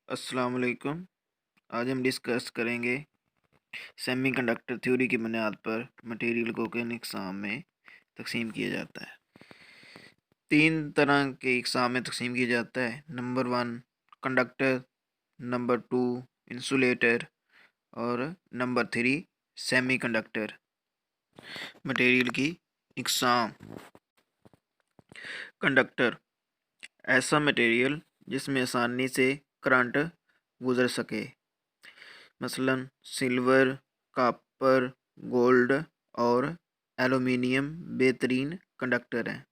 अस्सलाम वालेकुम। आज हम डिस्कस करेंगे सेमीकंडक्टर थ्योरी की बुनियाद पर मटेरियल को किन इकसाम में तकसीम किया जाता है। तीन तरह के इकसाम में तकसीम किया जाता है। नंबर 1 कंडक्टर, नंबर 2 इंसुलेटर और नंबर 3 सेमीकंडक्टर। मटेरियल की इकसाम। कंडक्टर ऐसा मटेरियल जिसमें आसानी से करंट गुजर सके, मसलन सिल्वर, कॉपर, गोल्ड और एलुमिनियम बेहतरीन कंडक्टर हैं,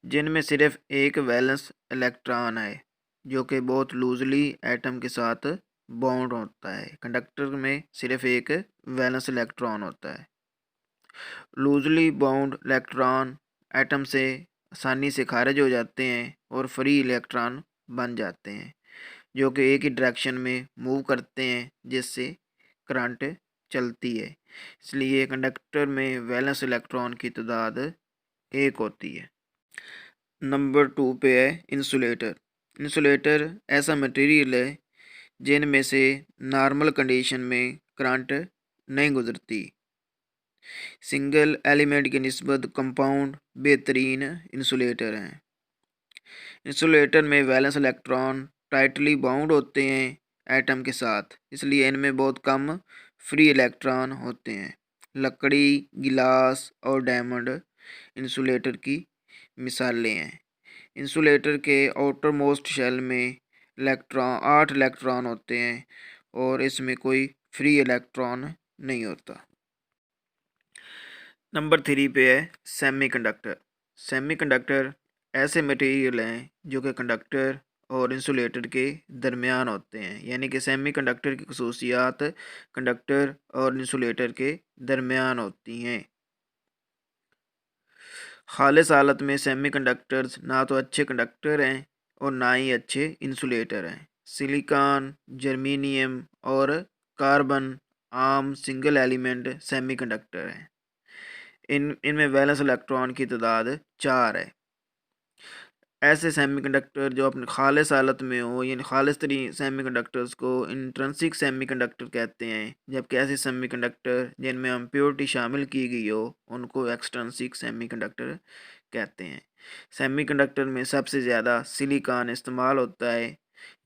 जिनमें सिर्फ एक वैलेंस इलेक्ट्रॉन है जो कि बहुत लूजली एटम के साथ बॉन्ड होता है। कंडक्टर में सिर्फ एक वैलेंस इलेक्ट्रॉन होता है। लूजली बाउंड इलेक्ट्रॉन एटम से आसानी से खारिज हो जाते हैं और फ्री इलेक्ट्रॉन बन जाते हैं, जो कि एक ही डायरेक्शन में मूव करते हैं, जिससे करंट चलती है। इसलिए कंडक्टर में वैलेंस इलेक्ट्रॉन की तादाद एक होती है। नंबर 2 पे है इंसुलेटर। इंसुलेटर ऐसा मटेरियल है जिनमें से नॉर्मल कंडीशन में करंट नहीं गुजरती। सिंगल एलिमेंट की निस्बत कंपाउंड बेहतरीन इंसुलेटर हैं। इंसुलेटर में वैलेंस इलेक्ट्रॉन टाइटली बाउंड होते हैं एटम के साथ, इसलिए इनमें बहुत कम फ्री इलेक्ट्रॉन होते हैं। लकड़ी, गिलास और डायमंड इंसुलेटर की मिसालें हैं। इंसुलेटर के आउटर मोस्ट शेल में 8 इलेक्ट्रॉन होते हैं और इसमें कोई फ्री इलेक्ट्रॉन नहीं होता। नंबर 3 पे है सेमीकंडक्टर। सेमीकंडक्टर ऐसे मटेरियल हैं जो कि कंडक्टर और इंसुलेटर के दरमियान होते हैं, यानी कि सेमीकंडक्टर की खसूसियात कंडक्टर और इंसुलेटर के दरमियान होती हैं। खालिस हालत में सेमीकंडक्टर्स ना तो अच्छे कंडक्टर हैं और ना ही अच्छे इंसुलेटर हैं। सिलिकॉन, जर्मेनियम और कार्बन आम सिंगल एलिमेंट सेमीकंडक्टर हैं। इनमें वैलेंस इलेक्ट्रॉन की तादाद 4 है। ऐसे सेमीकंडक्टर जो अपने खालिस हालत में हो, यानी खालिस तरीन सेमीकंडक्टर्स को इंट्रिंसिक सेमीकंडक्टर कहते हैं, जबकि ऐसे सेमीकंडक्टर जिनमें इम्प्योरिटी शामिल की गई हो उनको एक्सट्रिंसिक सेमीकंडक्टर कहते हैं। सेमीकंडक्टर में सबसे ज़्यादा सिलिकॉन इस्तेमाल होता है।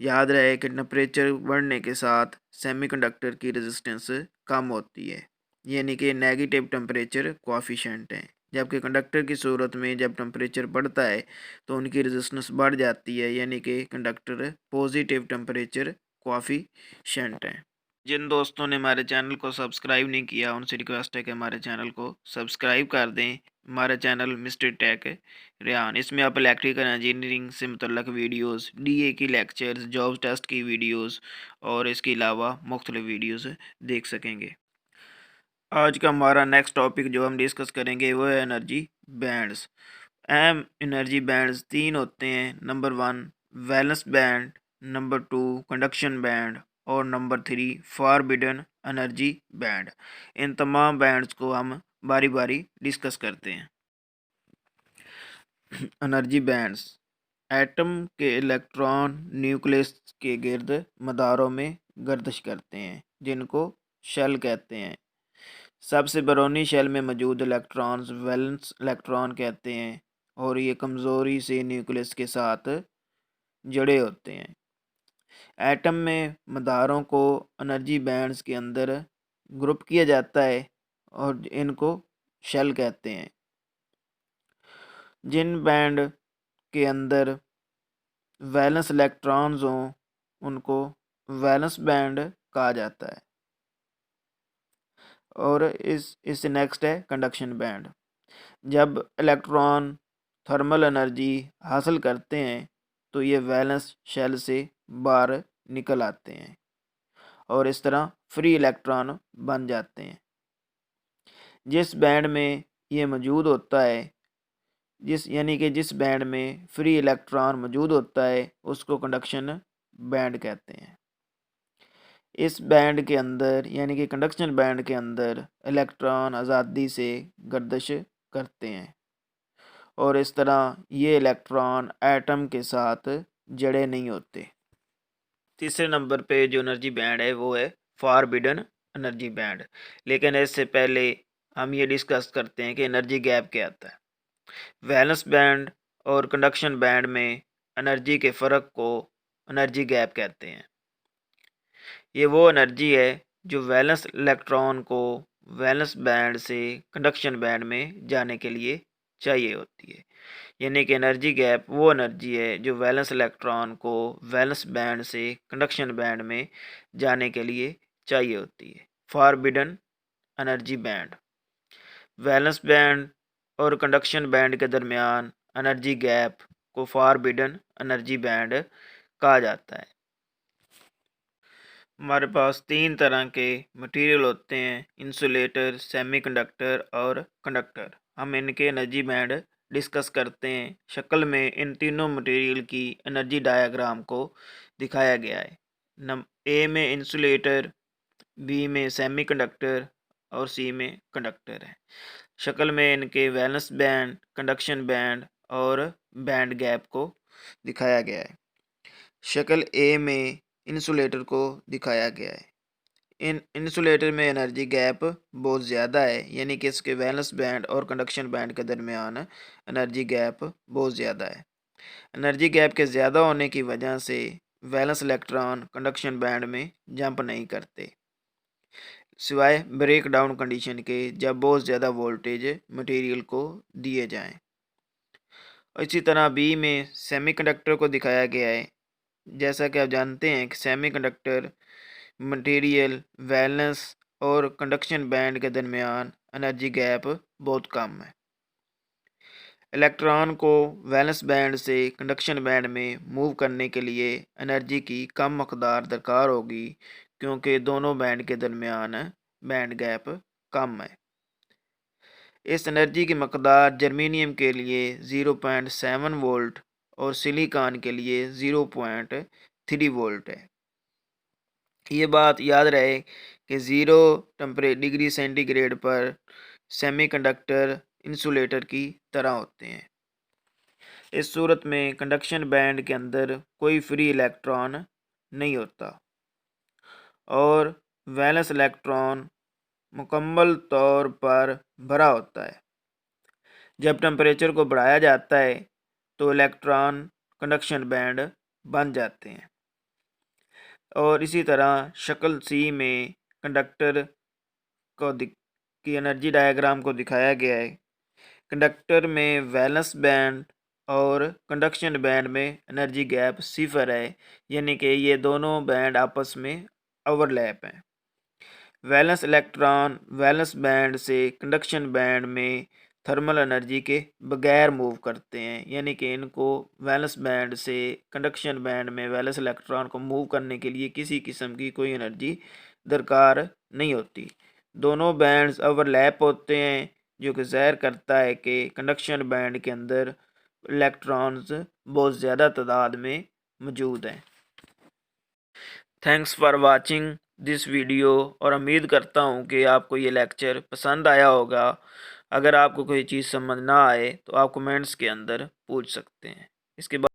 याद रहे कि टेम्परेचर बढ़ने के साथ सेमीकंडक्टर की रेजिस्टेंस कम होती है, यानी कि नेगेटिव टेम्परेचर कोएफिशिएंट है। जबकि कंडक्टर की सूरत में जब टेम्परेचर बढ़ता है तो उनकी रेजिस्टेंस बढ़ जाती है, यानी कि कंडक्टर पॉजिटिव टेम्परेचर कोएफिशिएंट है। जिन दोस्तों ने हमारे चैनल को सब्सक्राइब नहीं किया उनसे रिक्वेस्ट है कि हमारे चैनल को सब्सक्राइब कर दें। हमारा चैनल मिस्टर टेक रेहान, इसमें आप इलेक्ट्रिकल इंजीनियरिंग से मुतल्लक वीडियोस, डीए की लेक्चर्स, जॉब टेस्ट की वीडियोस और इसके अलावा मुख्तलिफ वीडियोस देख सकेंगे। आज का हमारा नेक्स्ट टॉपिक जो हम डिस्कस करेंगे वो है एनर्जी बैंड्स। अहम एनर्जी बैंड्स 3 होते हैं। Number 1 valence band, number 2 conduction band और नंबर 3 फॉरबिडन एनर्जी बैंड। इन तमाम बैंड्स को हम बारी बारी डिस्कस करते हैं। एनर्जी बैंड्स एटम के इलेक्ट्रॉन न्यूक्लियस के गिर्द मदारों में गर्दिश करते हैं, जिनको शेल कहते हैं। सबसे बरौनी शेल में मौजूद इलेक्ट्रॉन्स वैलेंस इलेक्ट्रॉन कहते हैं और ये कमज़ोरी से न्यूक्लियस के साथ जड़े होते हैं। एटम में मदारों को एनर्जी बैंड्स के अंदर ग्रुप किया जाता है और इनको शेल कहते हैं। जिन बैंड के अंदर वैलेंस इलेक्ट्रॉन्स हों उनको वैलेंस बैंड कहा जाता है। और इससे नेक्स्ट है कंडक्शन बैंड। जब इलेक्ट्रॉन थर्मल एनर्जी हासिल करते हैं तो ये वैलेंस शेल से बाहर निकल आते हैं और इस तरह फ्री इलेक्ट्रॉन बन जाते हैं। जिस बैंड में ये मौजूद होता है, जिस बैंड में फ्री इलेक्ट्रॉन मौजूद होता है उसको कंडक्शन बैंड कहते हैं। इस बैंड के अंदर यानी कि कंडक्शन बैंड के अंदर इलेक्ट्रॉन आज़ादी से गर्दिश करते हैं और इस तरह ये इलेक्ट्रॉन एटम के साथ जड़े नहीं होते। तीसरे नंबर पे जो एनर्जी बैंड है वो है फॉरबिडन एनर्जी बैंड। लेकिन इससे पहले हम ये डिस्कस करते हैं कि एनर्जी गैप क्या आता है। वैलेंस बैंड और कंडक्शन बैंड में एनर्जी के फ़र्क को एनर्जी गैप कहते हैं। ये वो एनर्जी है जो वैलेंस इलेक्ट्रॉन को वैलेंस बैंड से कंडक्शन बैंड में जाने के लिए चाहिए होती है। यानी कि एनर्जी गैप वो एनर्जी है जो वैलेंस इलेक्ट्रॉन को वैलेंस बैंड से कंडक्शन बैंड में जाने के लिए चाहिए होती है। Forbidden energy band. Valence band और कंडक्शन बैंड के दरमियान एनर्जी गैप को फॉरबिडन एनर्जी बैंड कहा जाता है। हमारे पास तीन तरह के मटेरियल होते हैं, इंसुलेटर, सेमीकंडक्टर और कंडक्टर। हम इनके एनर्जी बैंड डिस्कस करते हैं। शक्ल में इन तीनों मटेरियल की एनर्जी डायग्राम को दिखाया गया है। ए में इंसुलेटर, बी में सेमीकंडक्टर और सी में कंडक्टर है। शक्ल में इनके वैलेंस बैंड, कंडक्शन बैंड और बैंड गैप को दिखाया गया है। शक्ल ए में इंसुलेटर को दिखाया गया है। इन इंसुलेटर में एनर्जी गैप बहुत ज़्यादा है, यानी कि इसके वैलेंस बैंड और कंडक्शन बैंड के दरमियान एनर्जी गैप बहुत ज़्यादा है। एनर्जी गैप के ज़्यादा होने की वजह से वैलेंस इलेक्ट्रॉन कंडक्शन बैंड में जंप नहीं करते, सिवाय ब्रेक डाउन कंडीशन के, जब बहुत ज़्यादा वोल्टेज मटेरियल को दिए जाएं। और इसी तरह बी में सेमीकंडक्टर को दिखाया गया है। जैसा कि आप जानते हैं कि सेमीकंडक्टर मटेरियल वैलेंस और कंडक्शन बैंड के दरमियान एनर्जी गैप बहुत कम है। इलेक्ट्रॉन को वैलेंस बैंड से कंडक्शन बैंड में मूव करने के लिए एनर्जी की कम मकदार दरकार होगी, क्योंकि दोनों बैंड के दरमियान बैंड गैप कम है। इस एनर्जी की मकदार जर्मेनियम के लिए 0.7 वोल्ट और सिलिकॉन के लिए 0.3 वोल्ट है। ये बात याद रहे कि 0 डिग्री सेंटीग्रेड पर सेमीकंडक्टर इंसुलेटर की तरह होते हैं। इस सूरत में कंडक्शन बैंड के अंदर कोई फ्री इलेक्ट्रॉन नहीं होता और वैलेंस इलेक्ट्रॉन मुकम्मल तौर पर भरा होता है। जब टेम्परेचर को बढ़ाया जाता है तो इलेक्ट्रॉन कंडक्शन बैंड बन जाते हैं। और इसी तरह शक्ल सी में कंडक्टर की एनर्जी डायग्राम को दिखाया गया है। कंडक्टर में वैलेंस बैंड और कंडक्शन बैंड में एनर्जी गैप 0 है, यानी कि ये दोनों बैंड आपस में ओवरलैप हैं। वैलेंस इलेक्ट्रॉन वैलेंस बैंड से कंडक्शन बैंड में थर्मल एनर्जी के बगैर मूव करते हैं, यानी कि इनको वैलेंस बैंड से कंडक्शन बैंड में वैलेंस इलेक्ट्रॉन को मूव करने के लिए किसी किस्म की कोई एनर्जी दरकार नहीं होती। दोनों बैंड्स ओवरलैप होते हैं, जो कि ज़ाहिर करता है कि कंडक्शन बैंड के अंदर इलेक्ट्रॉन्स बहुत ज़्यादा तादाद में मौजूद हैं। Thanks for watching this video, और उम्मीद करता हूँ कि आपको ये लेक्चर पसंद आया होगा। अगर आपको कोई चीज़ समझ ना आए तो आप कमेंट्स के अंदर पूछ सकते हैं। इसके बाद